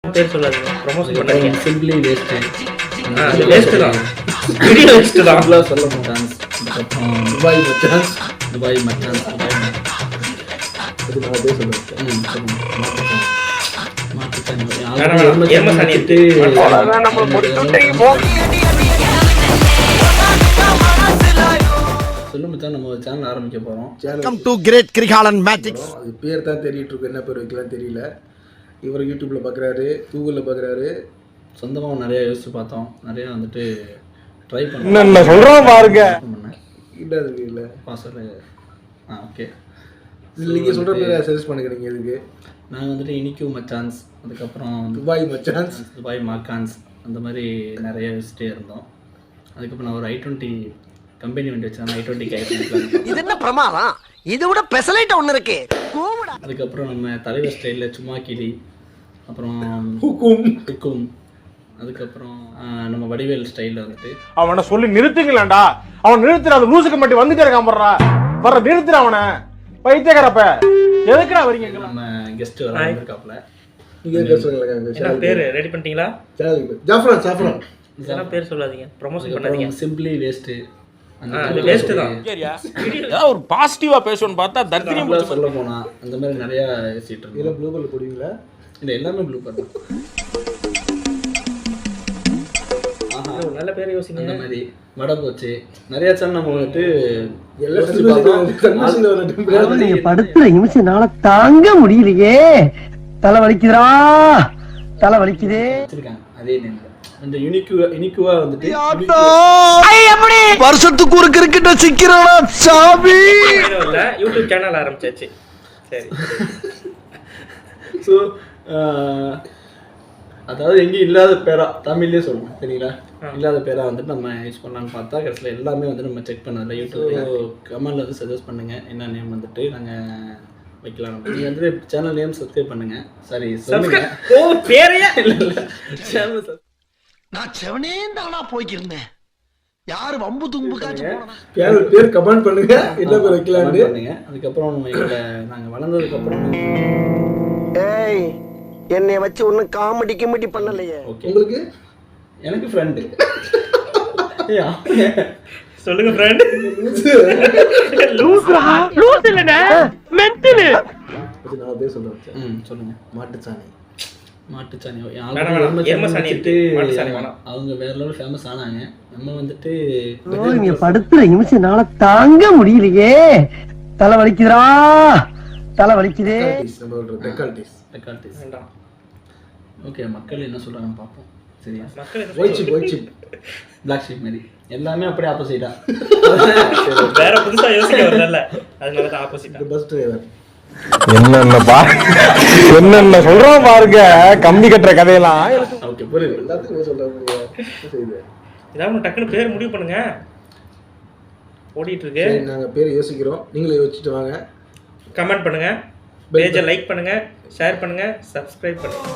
பேர் சொல்லாதீங்க. ப்ரமோஷன் பண்ணாதீங்க. Simply waste. அது வேஸ்ட் தான். வீடியோ வேஸ்ட் தான். அவ்வளோ சொல்ல மாட்டான்ஸ். அதுக்கப்புறம் துபாய் மச்சான்ஸ். துபாய் மச்சான்ஸ். அது நான் பேச சொல்லுவேன். சொல்லு மச்சான், நம்ம ஒரு சேனல் ஆரம்பிக்க போகிறோம். Welcome to great Kirikalan magics. அது பேர் தான் தெரியிட்டு இருக்கு, என்ன பேர் வைக்கலாம் தெரியல. இவர் யூடியூப்பில் பார்க்குறாரு, கூகுளில் பார்க்குறாரு. சொந்தமாக நிறையா யோசிச்சு பார்த்தோம், நிறையா வந்துட்டு ட்ரை பண்ணோம். என்ன சொல்கிறோம் பாருங்க. இல்லை இல்லை பாசல். ஓகே, நீங்கள் சொல்கிற பேரை சஜஸ்ட் பண்ணுறீங்க. இதுக்கு நாங்கள் வந்துட்டு இனிக்கும் மச்சான்ஸ், அதுக்கப்புறம் துபாய் மச்சான்ஸ், துபாய் மாக்கான்ஸ், அந்த மாதிரி நிறைய யோசிச்சிட்டே இருந்தோம். அதுக்கப்புறம் நான் ஒரு i20 கம்பெனி வண்டி வச்சேன், i20 இது என்ன பிரமாதம், இதை விட பெசலைட் ஒன்று இருக்கு. அதுக்கப்புறம் நம்ம தலைவர் ஸ்டைலில் சும்மா கிளி, அப்புறம் ஹுக்கும், அதுக்கப்புறம் நம்ம வடிவேல் ஸ்டைலில் வந்துட்டு அவனை சொல்லி நிறுத்துங்களேன்டா. அவன் நிறுத்துற, அந்த லூசுக்கு மட்டும் வந்துட்டே இருக்கான். வர்ற நிறுத்துற அவனை, பைத்தியக்காரப்ப எதுக்குடா வரீங்க? நம்ம கெஸ்ட் வந்திருக்காப்ல. என்ன பேர் ரெடி பண்ணிட்டீங்களா? ஜாஃப்ரான். சாஃப்ரான் இதெல்லாம் பேர் சொல்லாதீங்க. ப்ரமோஷன் பண்ணாதீங்க. Simply waste. அது வேஸ்ட் தான். ஒரு பாசிட்டிவா பேசணும்னு பார்த்தா தர்தினியம் சொல்ல போனா அந்த மாதிரி நிறைய யோசிச்சுட்டு இருக்கோம். இதில் ப்ளூ கலர் போடுவீங்களா? இல்லை, எல்லாமே ப்ளூ கலர். நல்ல பேர் யோசிங்க. அந்த மாதிரி வடை போச்சு நிறைய சேனல் நம்ம வந்துட்டு நீங்க படுத்துற நிமிஷம்னால தாங்க முடியலையே, தலை வலிக்குதுடா, தலை வலிக்குதே வச்சிருக்காங்க. அதே நேம் அந்த யூனிக்குவா வந்துட்டு வருஷத்துக்கு ஒரு கிரிக்கெட்ட சிக்கிறோம் சாமி. இல்ல, யூடியூப் சேனல் ஆரம்பிச்சாச்சு. சரி. ஸோ அதாவது எங்கேயும் இல்லாத பேரா தமிழ்லேயே சொல்லணும், சரிங்களா? இல்லாத பேரா வந்துட்டு நம்ம யூஸ் பண்ணலான்னு பார்த்தா கடைசியில் எல்லாமே வந்து நம்ம செக் பண்ணதில்ல. யூடியூப் கமெண்ட்ல வந்து சஜஸ்ட் பண்ணுங்க என்ன நேம் வந்துட்டு நாங்கள் வைக்கலாம். நீங்கள் வந்து சேனல் நேம் சப்ஸ்கிரைப் பண்ணுங்க. சரி சொல்லுங்க. ஓ, பேரையே இல்லை சேனல் நான் செவனே தானா போய்க்கிருந்தேன். யாரு வம்பு தும்புக்காச்சும் பேர் கமெண்ட் பண்ணுங்க, என்ன பேர் வைக்கலாம்னு பண்ணுங்க. அதுக்கப்புறம் எங்களை நாங்கள் வளர்ந்ததுக்கப்புறம் ஏய், என்னை வச்சு ஒன்றும் காமெடி கிமெடி பண்ணலையே. ஓகே, உங்களுக்கு எனக்கு ஃப்ரெண்டு சொல்லுங்க ஃப்ரெண்ட். லூஸ் இல்லனே, மென்டல். நான் பேர் சொல்றேன். சொல்லுங்க. மாட்டுச்சாணி. மாட்டுச்சாணி அவங்க வேற லெவல் ஃபேமஸ் ஆனாங்க. நம்ம வந்துட்டு நீங்க படுத்துற நிமிஷம்னால தாங்க முடியலையே, தலை வலிக்குதுடா, தலை வலிக்குதே. ஓகே, மக்கள் என்ன சொல்றாங்க பார்ப்போம். சரியா? போயிச்சு பிளாக் ஷீப் மாதிரி எல்லாமே அப்படியே ஆப்போசிட்டா. வேற புதுசா யோசிக்க வரல, அதனால தான் ஆப்போசிட்டா. பஸ் டிரைவர் என்னென்ன சொல்றோம் பாருங்க, கம்பி கட்டுற கதையெல்லாம். ஓகே, புரியுது. எல்லாத்துக்குமே சொல்ல முடியாது. ஏதாவது டக்குன்னு பேர் முடிவு பண்ணுங்க. ஓடிட்டு இருக்கு. நாங்கள் பேர் யோசிக்கிறோம், நீங்களே யோசிச்சுட்டு வாங்க. கமெண்ட் பண்ணுங்க, பேஜை லைக் பண்ணுங்க, ஷேர் பண்ணுங்க, சப்ஸ்கிரைப் பண்ணுங்க.